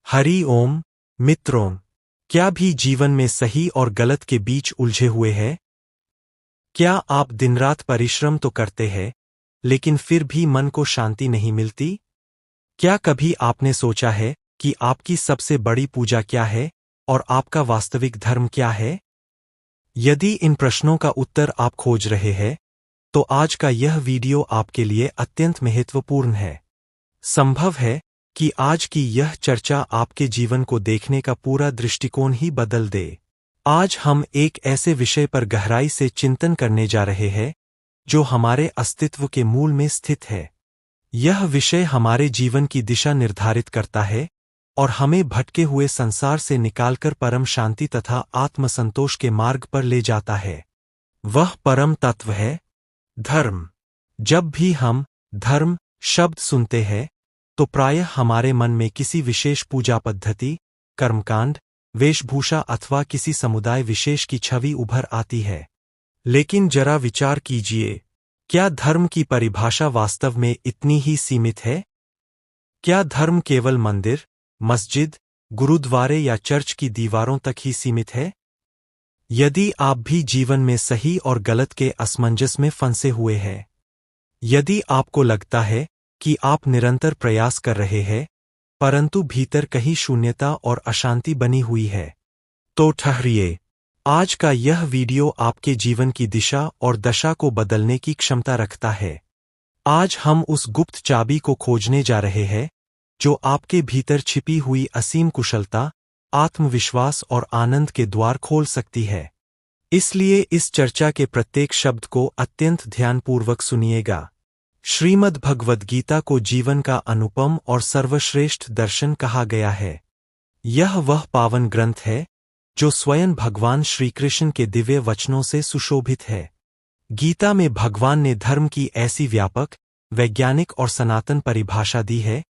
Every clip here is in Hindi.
हरि ओम। मित्रों, क्या भी जीवन में सही और गलत के बीच उलझे हुए हैं? क्या आप दिन रात परिश्रम तो करते हैं, लेकिन फिर भी मन को शांति नहीं मिलती? क्या कभी आपने सोचा है कि आपकी सबसे बड़ी पूजा क्या है और आपका वास्तविक धर्म क्या है? यदि इन प्रश्नों का उत्तर आप खोज रहे हैं, तो आज का यह वीडियो आपके लिए अत्यंत महत्वपूर्ण है। संभव है कि आज की यह चर्चा आपके जीवन को देखने का पूरा दृष्टिकोण ही बदल दे। आज हम एक ऐसे विषय पर गहराई से चिंतन करने जा रहे हैं, जो हमारे अस्तित्व के मूल में स्थित है। यह विषय हमारे जीवन की दिशा निर्धारित करता है और हमें भटके हुए संसार से निकालकर परम शांति तथा आत्मसंतोष के मार्ग पर ले जाता है। वह परम तत्व है धर्म। जब भी हम धर्म शब्द सुनते हैं, तो प्रायः हमारे मन में किसी विशेष पूजा पद्धति, कर्मकांड, वेशभूषा अथवा किसी समुदाय विशेष की छवि उभर आती है। लेकिन जरा विचार कीजिए, क्या धर्म की परिभाषा वास्तव में इतनी ही सीमित है? क्या धर्म केवल मंदिर, मस्जिद, गुरुद्वारे या चर्च की दीवारों तक ही सीमित है? यदि आप भी जीवन में सही और गलत के असमंजस में फंसे हुए हैं, यदि आपको लगता है कि आप निरंतर प्रयास कर रहे हैं, परंतु भीतर कहीं शून्यता और अशांति बनी हुई है, तो ठहरिए। आज का यह वीडियो आपके जीवन की दिशा और दशा को बदलने की क्षमता रखता है। आज हम उस गुप्त चाबी को खोजने जा रहे हैं, जो आपके भीतर छिपी हुई असीम कुशलता, आत्मविश्वास और आनंद के द्वार खोल सकती है। इसलिए इस चर्चा के प्रत्येक शब्द को अत्यंत ध्यानपूर्वक सुनिएगा। श्रीमद् भगवद गीता को जीवन का अनुपम और सर्वश्रेष्ठ दर्शन कहा गया है। यह वह पावन ग्रंथ है, जो स्वयं भगवान श्री कृष्ण के दिव्य वचनों से सुशोभित है। गीता में भगवान ने धर्म की ऐसी व्यापक, वैज्ञानिक और सनातन परिभाषा दी है,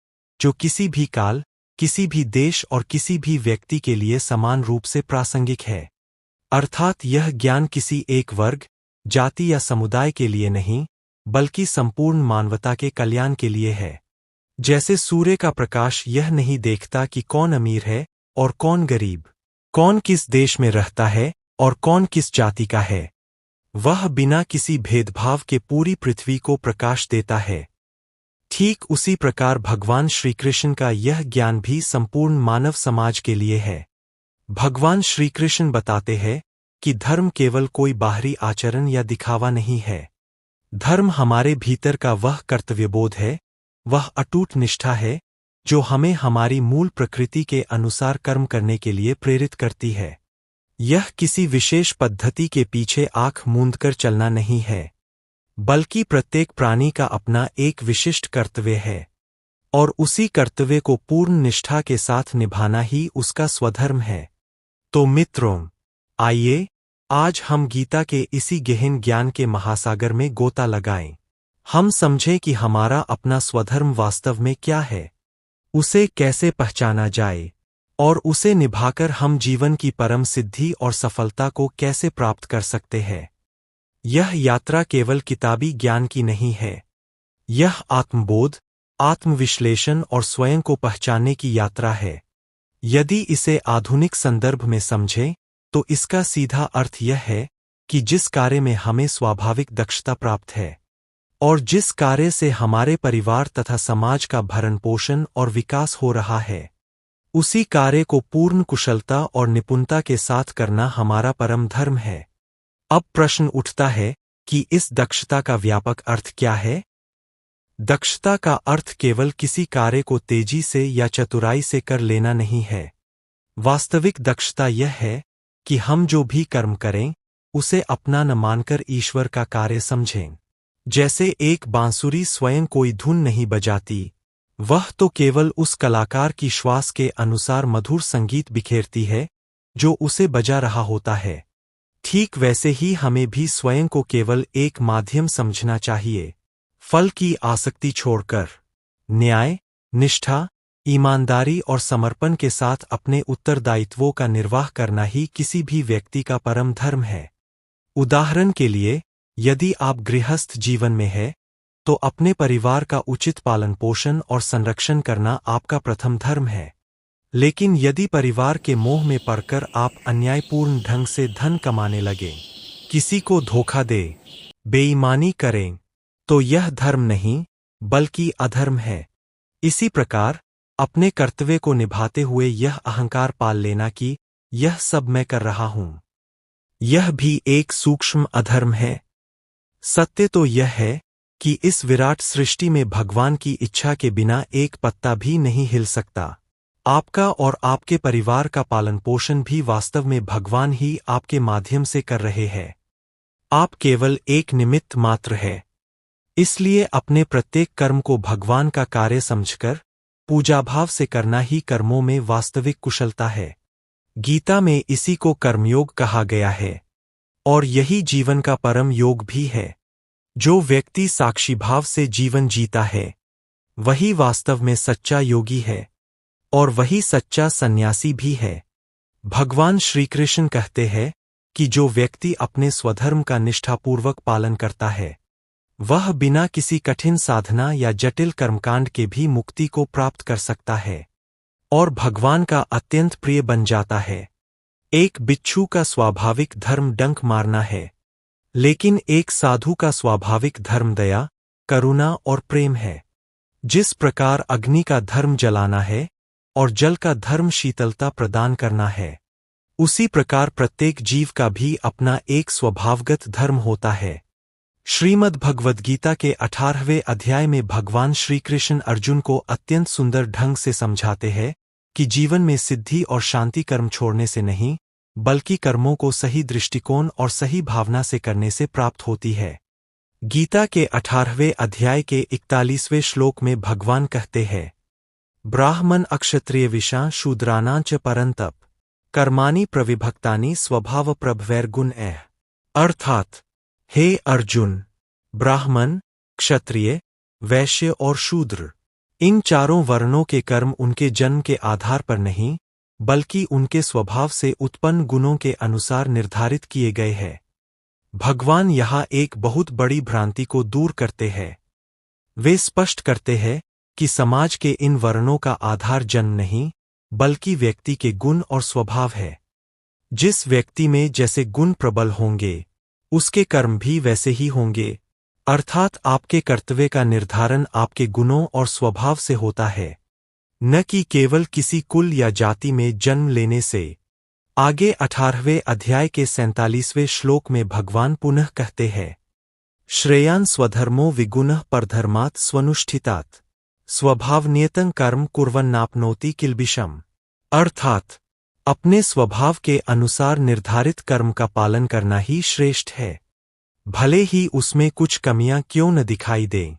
जो किसी भी काल, किसी भी देश और किसी भी व्यक्ति के लिए समान रूप से प्रासंगिक है। अर्थात यह ज्ञान किसी एक वर्ग, जाति या समुदाय के लिए नहीं, बल्कि संपूर्ण मानवता के कल्याण के लिए है। जैसे सूर्य का प्रकाश यह नहीं देखता कि कौन अमीर है और कौन गरीब, कौन किस देश में रहता है और कौन किस जाति का है, वह बिना किसी भेदभाव के पूरी पृथ्वी को प्रकाश देता है। ठीक उसी प्रकार भगवान श्री कृष्ण का यह ज्ञान भी संपूर्ण मानव समाज के लिए है। भगवान श्री कृष्ण बताते हैं कि धर्म केवल कोई बाहरी आचरण या दिखावा नहीं है। धर्म हमारे भीतर का वह कर्तव्यबोध है, वह अटूट निष्ठा है, जो हमें हमारी मूल प्रकृति के अनुसार कर्म करने के लिए प्रेरित करती है। यह किसी विशेष पद्धति के पीछे आंख मूंदकर चलना नहीं है, बल्कि प्रत्येक प्राणी का अपना एक विशिष्ट कर्तव्य है, और उसी कर्तव्य को पूर्ण निष्ठा के साथ निभाना ही उसका स्वधर्म है। तो मित्रों, आइए आज हम गीता के इसी गहन ज्ञान के महासागर में गोता लगाएं। हम समझें कि हमारा अपना स्वधर्म वास्तव में क्या है, उसे कैसे पहचाना जाए, और उसे निभाकर हम जीवन की परम सिद्धि और सफलता को कैसे प्राप्त कर सकते हैं। यह यात्रा केवल किताबी ज्ञान की नहीं है। यह आत्मबोध, आत्मविश्लेषण और स्वयं को पहचानने की यात्रा है। यदि इसे आधुनिक संदर्भ में समझें, तो इसका सीधा अर्थ यह है कि जिस कार्य में हमें स्वाभाविक दक्षता प्राप्त है, और जिस कार्य से हमारे परिवार तथा समाज का भरण पोषण और विकास हो रहा है, उसी कार्य को पूर्ण कुशलता और निपुणता के साथ करना हमारा परम धर्म है। अब प्रश्न उठता है कि इस दक्षता का व्यापक अर्थ क्या है? दक्षता का अर्थ केवल किसी कार्य को तेजी से या चतुराई से कर लेना नहीं है। वास्तविक दक्षता यह है कि हम जो भी कर्म करें, उसे अपना न मानकर ईश्वर का कार्य समझें। जैसे एक बांसुरी स्वयं कोई धुन नहीं बजाती, वह तो केवल उस कलाकार की श्वास के अनुसार मधुर संगीत बिखेरती है, जो उसे बजा रहा होता है। ठीक वैसे ही हमें भी स्वयं को केवल एक माध्यम समझना चाहिए। फल की आसक्ति छोड़कर न्याय, निष्ठा, ईमानदारी और समर्पण के साथ अपने उत्तरदायित्वों का निर्वाह करना ही किसी भी व्यक्ति का परम धर्म है। उदाहरण के लिए, यदि आप गृहस्थ जीवन में हैं, तो अपने परिवार का उचित पालन पोषण और संरक्षण करना आपका प्रथम धर्म है। लेकिन यदि परिवार के मोह में पड़कर आप अन्यायपूर्ण ढंग से धन कमाने लगे, किसी को धोखा दे, बेईमानी करें, तो यह धर्म नहीं बल्कि अधर्म है। इसी प्रकार अपने कर्तव्य को निभाते हुए यह अहंकार पाल लेना कि यह सब मैं कर रहा हूं, यह भी एक सूक्ष्म अधर्म है। सत्य तो यह है कि इस विराट सृष्टि में भगवान की इच्छा के बिना एक पत्ता भी नहीं हिल सकता। आपका और आपके परिवार का पालन पोषण भी वास्तव में भगवान ही आपके माध्यम से कर रहे हैं। आप केवल एक निमित्त मात्र है। इसलिए अपने प्रत्येक कर्म को भगवान का कार्य समझकर पूजाभाव से करना ही कर्मों में वास्तविक कुशलता है। गीता में इसी को कर्मयोग कहा गया है और यही जीवन का परम योग भी है। जो व्यक्ति साक्षी भाव से जीवन जीता है वही वास्तव में सच्चा योगी है और वही सच्चा सन्यासी भी है। भगवान श्री कृष्ण कहते हैं कि जो व्यक्ति अपने स्वधर्म का निष्ठापूर्वक पालन करता है वह बिना किसी कठिन साधना या जटिल कर्मकांड के भी मुक्ति को प्राप्त कर सकता है और भगवान का अत्यंत प्रिय बन जाता है। एक बिच्छू का स्वाभाविक धर्म डंक मारना है, लेकिन एक साधु का स्वाभाविक धर्म दया, करुणा और प्रेम है। जिस प्रकार अग्नि का धर्म जलाना है और जल का धर्म शीतलता प्रदान करना है, उसी प्रकार प्रत्येक जीव का भी अपना एक स्वभावगत धर्म होता है। श्रीमद् भगवद गीता के 18वें अध्याय में भगवान श्री कृष्ण अर्जुन को अत्यंत सुंदर ढंग से समझाते हैं कि जीवन में सिद्धि और शांति कर्म छोड़ने से नहीं बल्कि कर्मों को सही दृष्टिकोण और सही भावना से करने से प्राप्त होती है। गीता के 18वें अध्याय के 41वें श्लोक में भगवान कहते हैं, ब्राह्मण अक्षत्रिय विषा शूद्राणां च परंतप कर्माणि प्रविभक्तानि स्वभाव प्रभवैर्गुण एह। अर्थात हे अर्जुन, ब्राह्मण, क्षत्रिय, वैश्य और शूद्र, इन चारों वर्णों के कर्म उनके जन्म के आधार पर नहीं बल्कि उनके स्वभाव से उत्पन्न गुणों के अनुसार निर्धारित किए गए हैं। भगवान यहाँ एक बहुत बड़ी भ्रांति को दूर करते हैं। वे स्पष्ट करते हैं कि समाज के इन वर्णों का आधार जन्म नहीं बल्कि व्यक्ति के गुण और स्वभाव है। जिस व्यक्ति में जैसे गुण प्रबल होंगे उसके कर्म भी वैसे ही होंगे। अर्थात आपके कर्तव्य का निर्धारण आपके गुणों और स्वभाव से होता है, न कि केवल किसी कुल या जाति में जन्म लेने से। आगे 18वें अध्याय के 47वें श्लोक में भगवान पुनः कहते हैं, श्रेयान् स्वधर्मो विगुणः परधर्मात् स्वनुष्ठितात् स्वभावनियतं कर्म कुर्वन्नाप्नोति किल्बिषम्। अर्थात अपने स्वभाव के अनुसार निर्धारित कर्म का पालन करना ही श्रेष्ठ है, भले ही उसमें कुछ कमियां क्यों न दिखाई दें।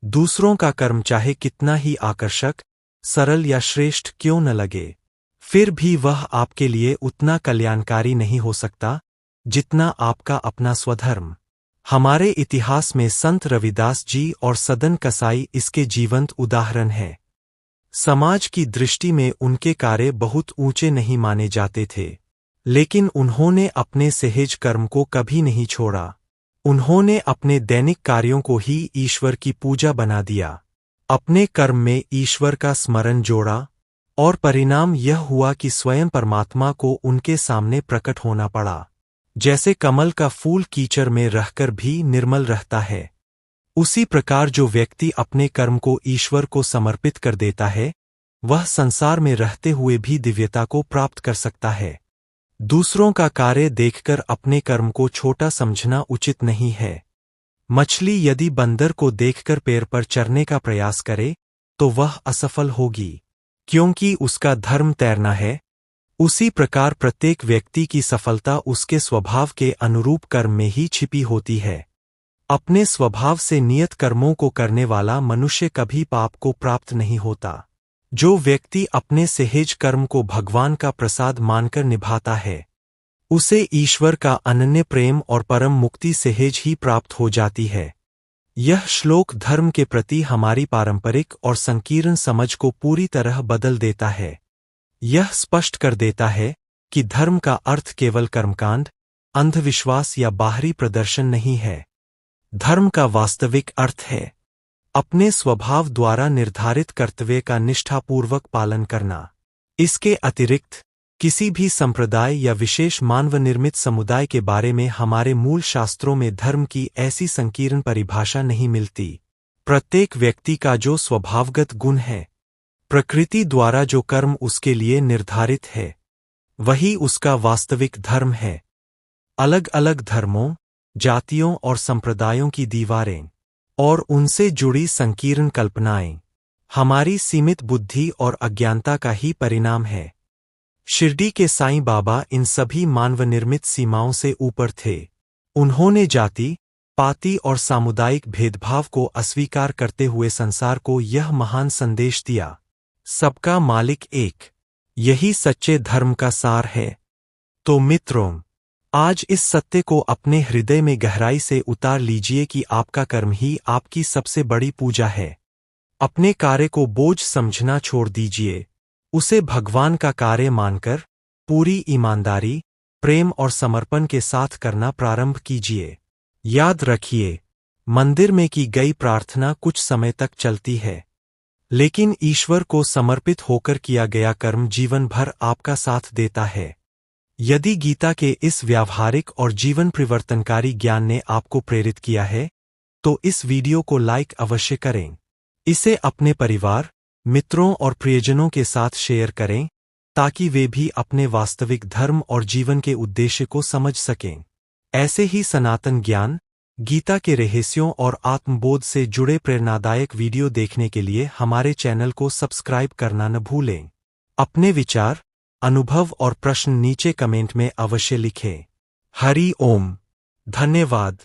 दूसरों का कर्म चाहे कितना ही आकर्षक, सरल या श्रेष्ठ क्यों न लगे, फिर भी वह आपके लिए उतना कल्याणकारी नहीं हो सकता जितना आपका अपना स्वधर्म। हमारे इतिहास में संत रविदास जी और सदन कसाई इसके जीवंत उदाहरण हैं। समाज की दृष्टि में उनके कार्य बहुत ऊंचे नहीं माने जाते थे, लेकिन उन्होंने अपने सहज कर्म को कभी नहीं छोड़ा। उन्होंने अपने दैनिक कार्यों को ही ईश्वर की पूजा बना दिया, अपने कर्म में ईश्वर का स्मरण जोड़ा और परिणाम यह हुआ कि स्वयं परमात्मा को उनके सामने प्रकट होना पड़ा। जैसे कमल का फूल कीचड़ में रहकर भी निर्मल रहता है, उसी प्रकार जो व्यक्ति अपने कर्म को ईश्वर को समर्पित कर देता है वह संसार में रहते हुए भी दिव्यता को प्राप्त कर सकता है। दूसरों का कार्य देखकर अपने कर्म को छोटा समझना उचित नहीं है। मछली यदि बंदर को देखकर पेड़ पर चढ़ने का प्रयास करे तो वह असफल होगी, क्योंकि उसका धर्म तैरना है। उसी प्रकार प्रत्येक व्यक्ति की सफलता उसके स्वभाव के अनुरूप कर्म में ही छिपी होती है। अपने स्वभाव से नियत कर्मों को करने वाला मनुष्य कभी पाप को प्राप्त नहीं होता। जो व्यक्ति अपने सहज कर्म को भगवान का प्रसाद मानकर निभाता है उसे ईश्वर का अनन्य प्रेम और परम मुक्ति सहज ही प्राप्त हो जाती है। यह श्लोक धर्म के प्रति हमारी पारंपरिक और संकीर्ण समझ को पूरी तरह बदल देता है। यह स्पष्ट कर देता है कि धर्म का अर्थ केवल कर्मकांड, अंधविश्वास या बाहरी प्रदर्शन नहीं है। धर्म का वास्तविक अर्थ है अपने स्वभाव द्वारा निर्धारित कर्तव्य का निष्ठापूर्वक पालन करना। इसके अतिरिक्त किसी भी संप्रदाय या विशेष मानव निर्मित समुदाय के बारे में हमारे मूल शास्त्रों में धर्म की ऐसी संकीर्ण परिभाषा नहीं मिलती। प्रत्येक व्यक्ति का जो स्वभावगत गुण है, प्रकृति द्वारा जो कर्म उसके लिए निर्धारित है, वही उसका वास्तविक धर्म है। अलग अलग धर्मों, जातियों और संप्रदायों की दीवारें और उनसे जुड़ी संकीर्ण कल्पनाएं हमारी सीमित बुद्धि और अज्ञानता का ही परिणाम है। शिरडी के साईं बाबा इन सभी मानवनिर्मित सीमाओं से ऊपर थे। उन्होंने जाति, पाति और सामुदायिक भेदभाव को अस्वीकार करते हुए संसार को यह महान संदेश दिया, सबका मालिक एक। यही सच्चे धर्म का सार है। तो मित्रों, आज इस सत्य को अपने हृदय में गहराई से उतार लीजिए कि आपका कर्म ही आपकी सबसे बड़ी पूजा है। अपने कार्य को बोझ समझना छोड़ दीजिए, उसे भगवान का कार्य मानकर पूरी ईमानदारी, प्रेम और समर्पण के साथ करना प्रारंभ कीजिए। याद रखिए, मंदिर में की गई प्रार्थना कुछ समय तक चलती है, लेकिन ईश्वर को समर्पित होकर किया गया कर्म जीवन भर आपका साथ देता है। यदि गीता के इस व्यावहारिक और जीवन परिवर्तनकारी ज्ञान ने आपको प्रेरित किया है, तो इस वीडियो को लाइक अवश्य करें। इसे अपने परिवार, मित्रों और प्रियजनों के साथ शेयर करें, ताकि वे भी अपने वास्तविक धर्म और जीवन के उद्देश्य को समझ सकें। ऐसे ही सनातन ज्ञान, गीता के रहस्यों और आत्मबोध से जुड़े प्रेरणादायक वीडियो देखने के लिए हमारे चैनल को सब्सक्राइब करना न भूलें। अपने विचार, अनुभव और प्रश्न नीचे कमेंट में अवश्य लिखें। हरि ओम। धन्यवाद।